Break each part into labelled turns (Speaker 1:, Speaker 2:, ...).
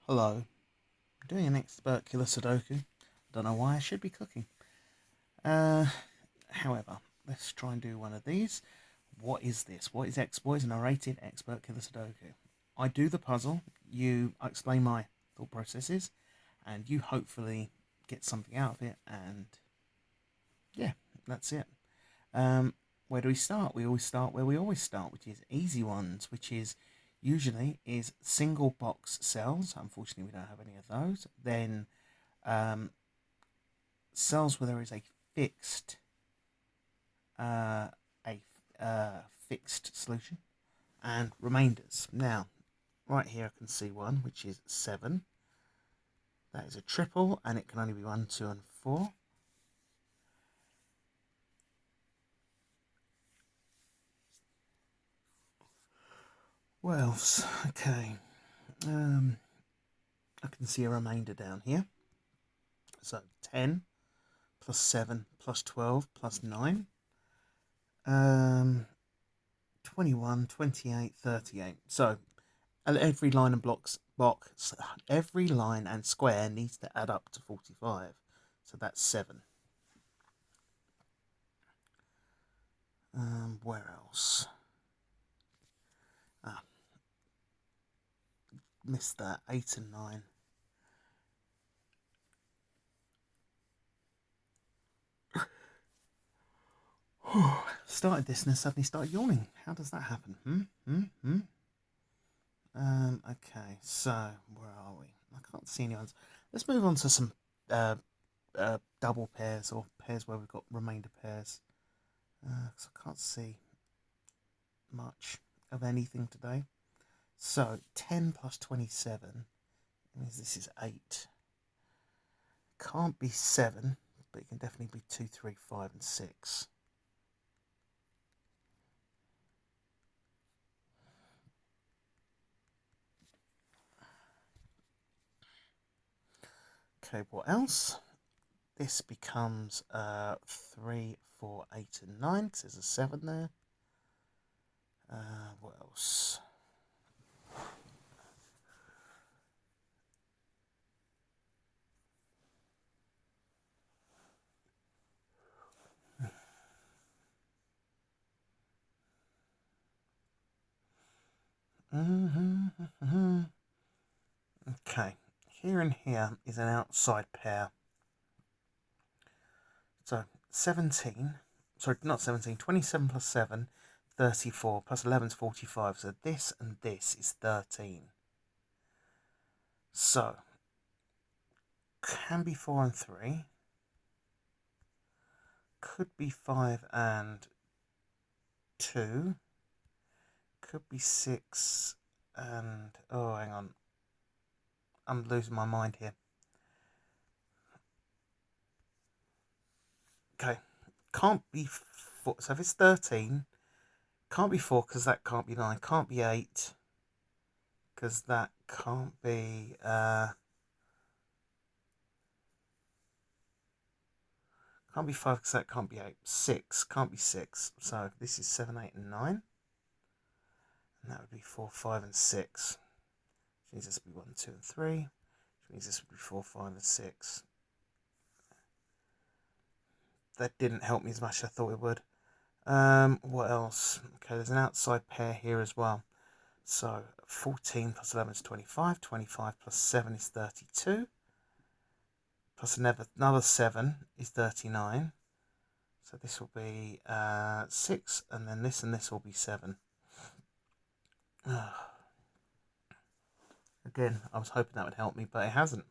Speaker 1: Hello, I'm doing an expert killer Sudoku. Don't know why I should be cooking. Uh, However, let's try and do one of these. What is this? What is narrated expert killer Sudoku? I do the puzzle, I explain my thought processes, and you hopefully get something out of it, and yeah, that's it. Um, where do we start? We always start where we always start, which is easy ones, which is usually is single box cells. Unfortunately, we don't have any of those. Then um, cells where there is fixed uh, a fixed solution, and remainders. Now, right here I can see one which is 7. That is a triple, and it can only be 1, 2, and 4. What else? Okay. I can see a remainder down here. So 10 plus 7 plus 12 plus 9. Um, 21, 28, 38. So every line and every line and square needs to add up to 45. So that's 7. Where else? Ah, missed that. 8 and 9. Started this and then suddenly started yawning. How does that happen? Okay, so where are we? I can't see any ones. Let's move on to some uh, double pairs or pairs where we've got remainder pairs. Because I can't see much of anything today. So 10 plus 27 means this is 8. Can't be 7, but it can definitely be 2, 3, 5, and 6. Okay, what else? This becomes 3, 4, 8, and 9, because there's a 7 there. What else? Okay, here and here is an outside pair. So 17, sorry, not 17, 27 plus 7, 34, plus 11 is 45. So this and this is 13. So, can be 4 and 3. Could be 5 and 2. Could be 6 and... Oh, hang on. I'm losing my mind here. Okay. Can't be 4. So if it's 13, can't be 4 because that can't be 9. Can't be 8 because that can't be... Can't be 5 because that can't be 8. 6 can't be 6. So this is 7, 8, and 9. And that would be 4, 5, and 6. Which means this would be 1, 2, and 3. Which means this would be 4, 5, and 6. That didn't help me as much as I thought it would. What else? Okay, there's an outside pair here as well. So 14 plus 11 is 25. 25 plus 7 is 32. Plus another 7 is 39. So this will be 6, and then this will be 7. Again, I was hoping that would help me, but it hasn't.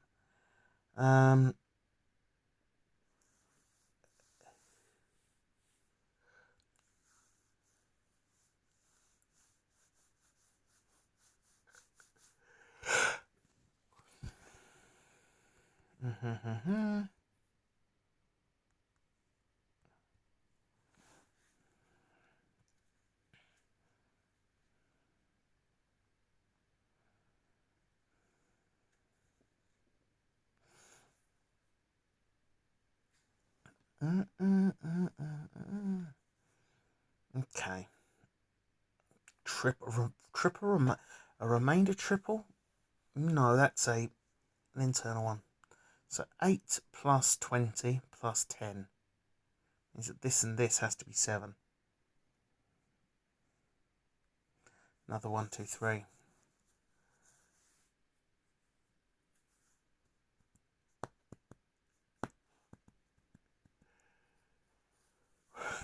Speaker 1: Okay. A remainder triple No, that's an internal one. So 8 plus 20 plus 10 means that this and this has to be 7. Another 1, 2, 3.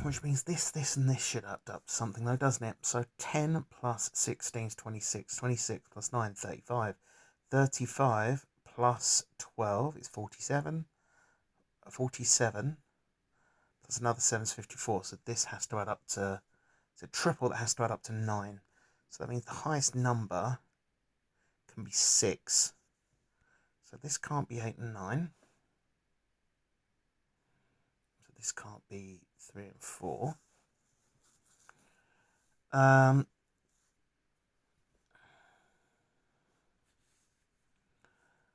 Speaker 1: Which means this, and this should add up to something though, doesn't it? So 10 plus 16 is 26. 26 plus 9, 35. 35 plus 12 is 47. 47 plus another 7 is 54. So this has to add up to, it's a triple that has to add up to 9. So that means the highest number can be 6. So this can't be 8 and 9. So this can't be 3 and 4.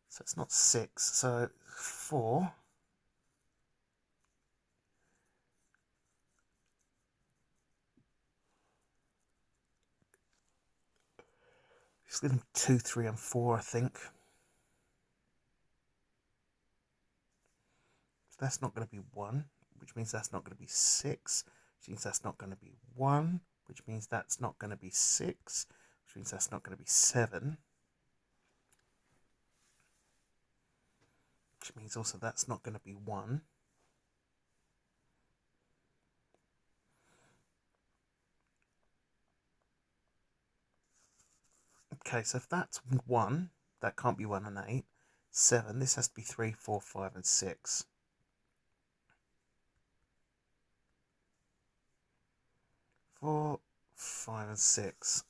Speaker 1: So it's not 6. So 4. Just give them 2, 3, and 4, I think. So that's not going to be 1, which means that's not going to be 6, which means that's not going to be 1, which means that's not going to be 6, which means that's not going to be 7, which means also that's not going to be 1. Okay, so if that's 1, that can't be 1 and 8. 7, this has to be 3, 4, 5, and 6. 4, 5, and 6.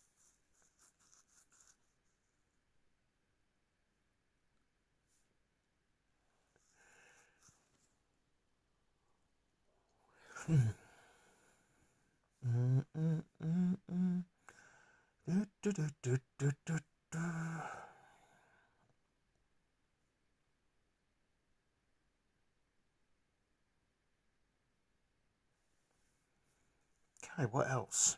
Speaker 1: Okay, what else?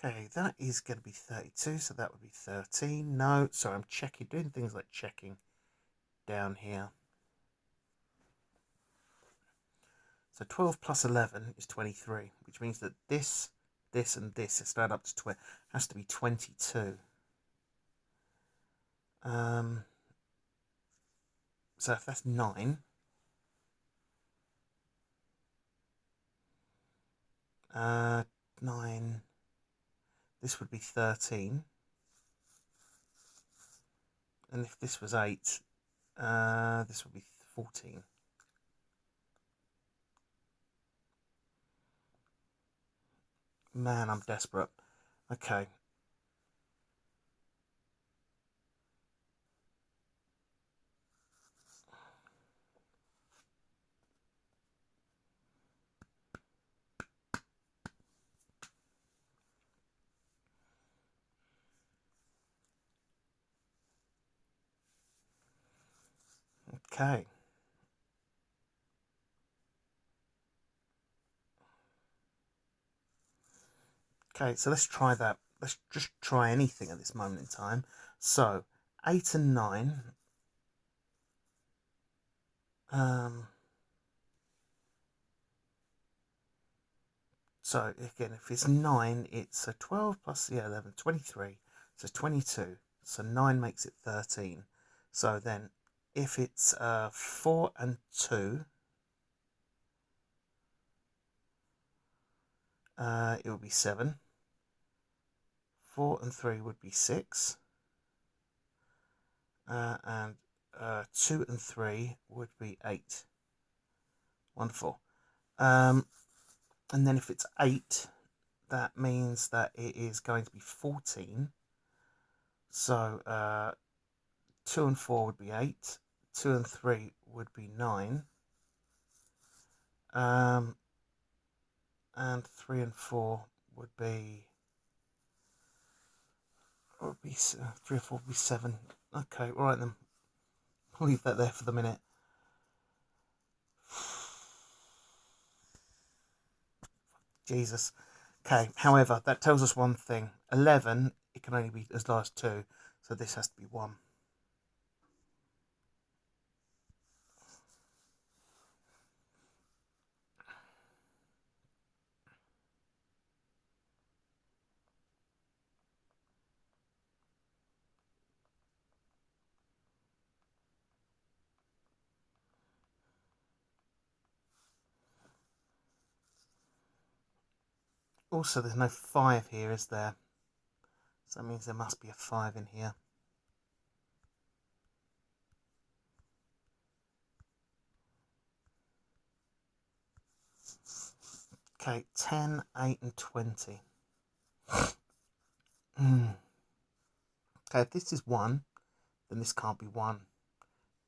Speaker 1: Okay, that is going to be 32, so that would be 13. No, sorry, I'm checking, doing things like checking down here. So 12 plus 11 is 23, which means that this, and this is add up to 20, has to be 22. So if that's 9, uh, 9, this would be 13. And if this was 8, this would be 14. Man, I'm desperate. Okay. Okay. Okay, so let's try that. Let's just try anything at this moment in time. So, 8 and 9. So, again, if it's 9, it's a 12 plus the 11, 23. So, 22. So, 9 makes it 13. So, then, if it's 4 and 2, it would be 7. 4 and 3 would be 6. And 2 and 3 would be 8. Wonderful. And then if it's 8, that means that it is going to be 14. So 2 and 4 would be 8. 2 and 3 would be 9. and 3 and 4 would be 3 or 4 would be 7. Okay, right then. I'll leave that there for the minute. Jesus. Okay, however, that tells us one thing. 11, it can only be as low as 2, so this has to be 1. Also, there's no 5 here, is there? So that means there must be a 5 in here. Okay, 10, 8 and 20. Okay, if this is 1, then this can't be 1.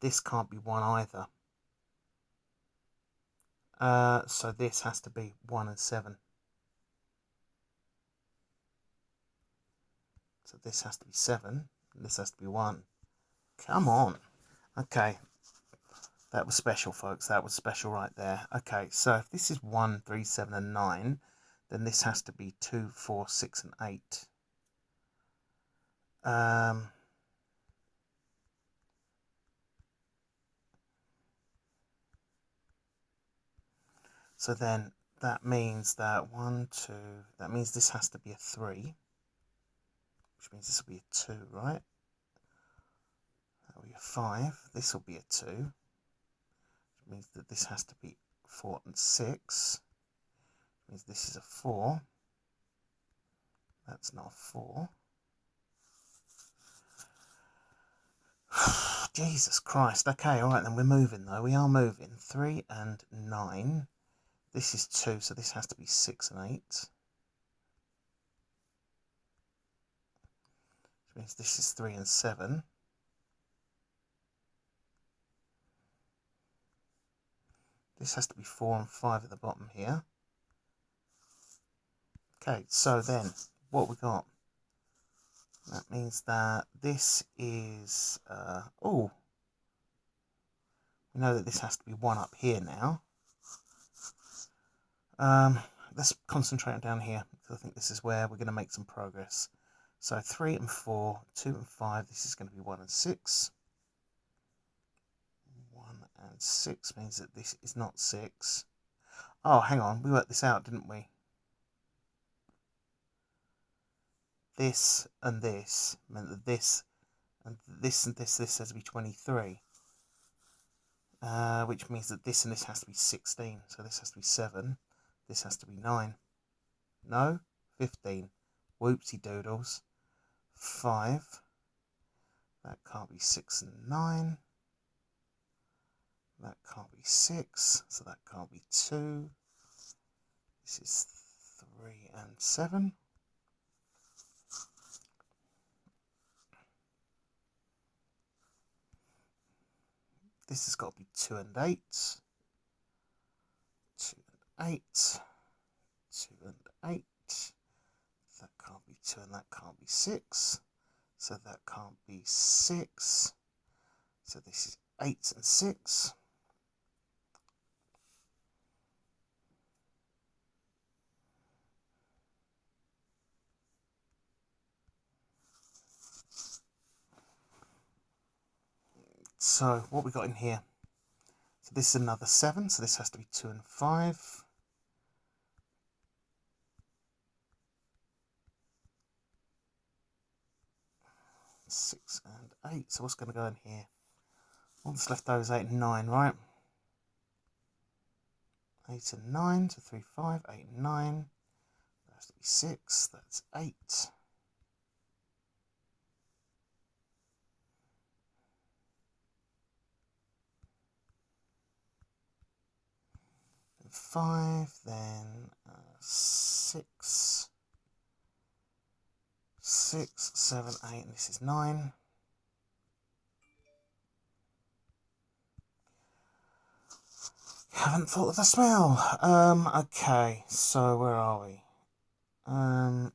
Speaker 1: This can't be 1 either. So this has to be 1 and 7. So this has to be 7, and this has to be 1. Come on. Okay. That was special, folks. That was special right there. Okay, so if this is 1, 3, 7, and 9, then this has to be 2, 4, 6, and 8. So then that means that 1, 2, that means this has to be a 3, which means this will be a 2, right? That will be a 5. This will be a 2, which means that this has to be 4 and 6. Which means this is a 4. That's not a 4. Jesus Christ. Okay, alright then, we're moving though. We are moving. 3 and 9. This is 2, so this has to be 6 and 8. Which means this is 3 and 7. This has to be 4 and 5 at the bottom here. Okay, so then, what we got? That means that this is, we know that this has to be 1 up here now. Let's concentrate down here, because I think this is where we're going to make some progress. So 3 and 4, 2 and 5, this is going to be 1 and 6. 1 and 6 means that this is not 6. Oh, hang on, we worked this out, didn't we? This and this meant that this and this and this has to be 23. Which means that this and this has to be 16. So this has to be 7. This has to be 9. No? 15. Whoopsie doodles. 5. That can't be 6 and 9. That can't be 6. So that can't be 2. This is 3 and 7. This has got to be 2 and 8. 2 and 8. 2 and 8. That can't be 2 and that can't be 6. So that can't be 6. So this is 8 and 6. So what we got in here? So this is another 7. So this has to be 2 and 5. 6 and 8. So what's going to go in here? All that's left over is 8 and 9, right? 8 and 9, so 3, 5, 8 and 9. That has to be 6, that's 8. And 5, then 6. 6, 7, 8, and this is 9. Haven't thought of the smell. Okay, so where are we? Uh,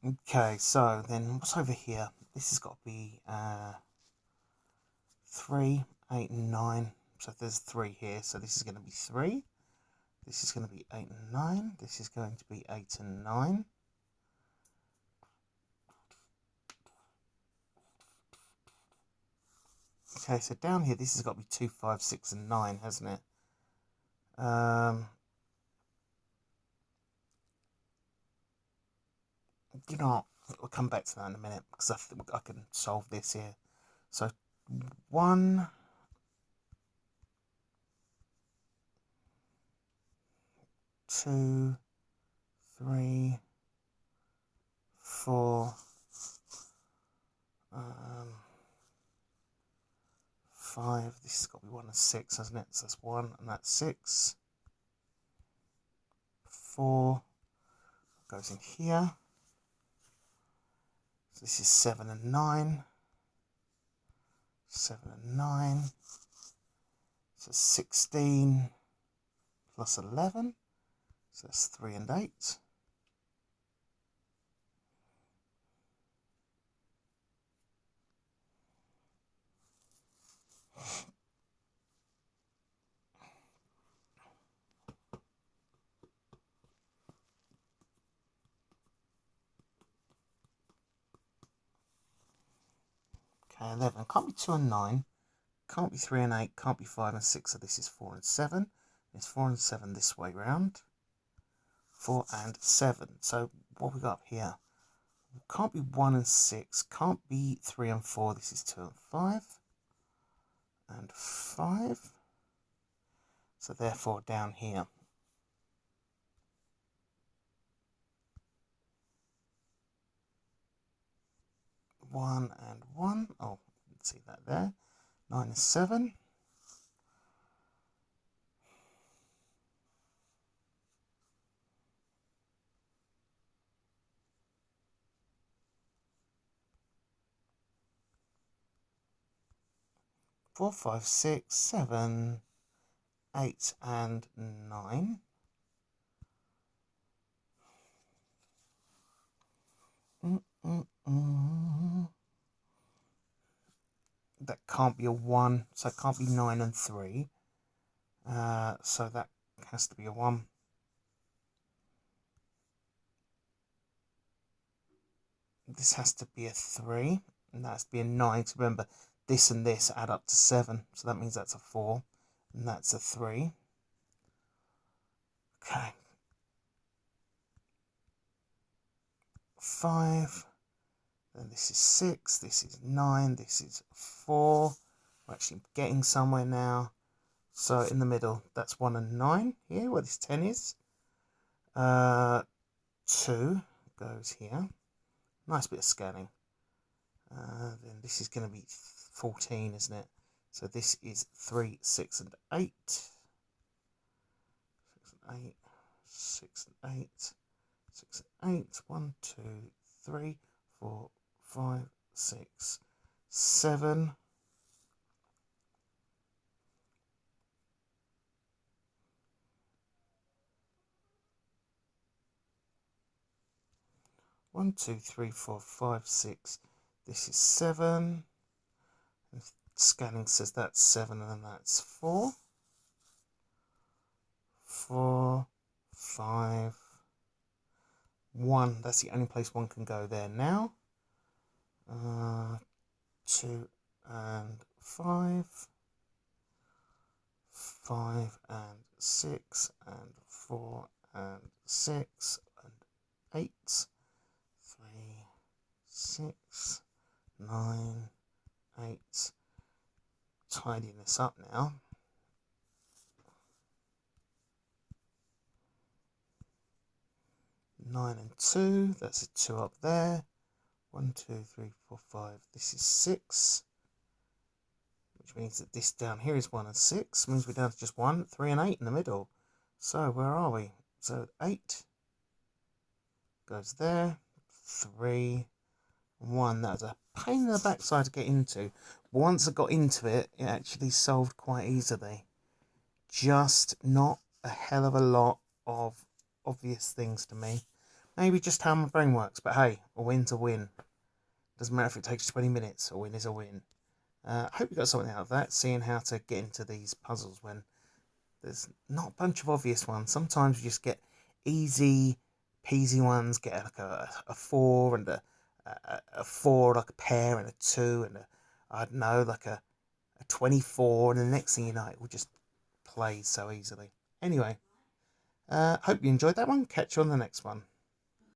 Speaker 1: okay, so then what's over here? This has got to be 3, 8, and 9. So there's 3 here, so this is going to be 3. This is going to be 8 and 9. This is going to be 8 and 9. Okay, so down here, this has got to be 2, 5, 6, and 9, hasn't it? You know, I'll come back to that in a minute because I think I can solve this here. So 1, 2, 3, 4, 5. This has got to be 1 and 6, hasn't it? So that's 1 and that's 6. 4 goes in here. So this is 7 and 9. 7 and 9. So 16 plus 11. So that's 3 and 8. Okay, 11. Can't be 2 and 9. Can't be 3 and 8. Can't be 5 and 6. So this is 4 and 7. It's 4 and 7 this way round. 4 and 7. So what we got up here? Can't be 1 and 6. Can't be 3 and 4. This is 2 and 5. And 5. So therefore down here. 1 and 1. Oh, let's see that there. 9 and 7. 4, 5, 6, 7, 8, and 9. That can't be a 1, so it can't be 9 and 3. So that has to be a 1. This has to be a 3, and that has to be a 9. So remember, this and this add up to 7, so that means that's a 4, and that's a 3. Okay. 5, then this is 6, this is 9, this is 4. We're actually getting somewhere now. So in the middle, that's 1 and 9 here, where this 10 is. 2 goes here. Nice bit of scanning. Then this is going to be 14, isn't it? So this is 3, 6, and 8. 6 and 8. 6 and 8. 6 and 8. 1, 2, 3, 4, 5, 6, 7. 1, 2, 3, 4, 5, 6. This is 7. And scanning says that's 7 and that's 4. 4, 5, 1. That's the only place 1 can go there now. 2 and 5. 5 and 6 and 4 and 6 and 8. 3, 6, 9, 8. Tidying this up now. 9 and 2. That's a 2 up there. 1, 2, 3, 4, 5. This is 6. which means that this down here is 1 and 6, means we're down to just 1, 3 and 8 in the middle. So where are we? So 8 goes there, 3, 1. That was a pain in the backside to get into. But once I got into it, it actually solved quite easily. Just not a hell of a lot of obvious things to me. Maybe just how my brain works, but hey, a win's a win. Doesn't matter if it takes 20 minutes, a win is a win. I hope you got something out of that, seeing how to get into these puzzles when there's not a bunch of obvious ones. Sometimes you just get easy peasy ones, get like a 4 and a 4, like a pair, and a 2, and I don't know, like a 24, and the next thing you know, it will just play so easily. Anyway, hope you enjoyed that one. Catch you on the next one.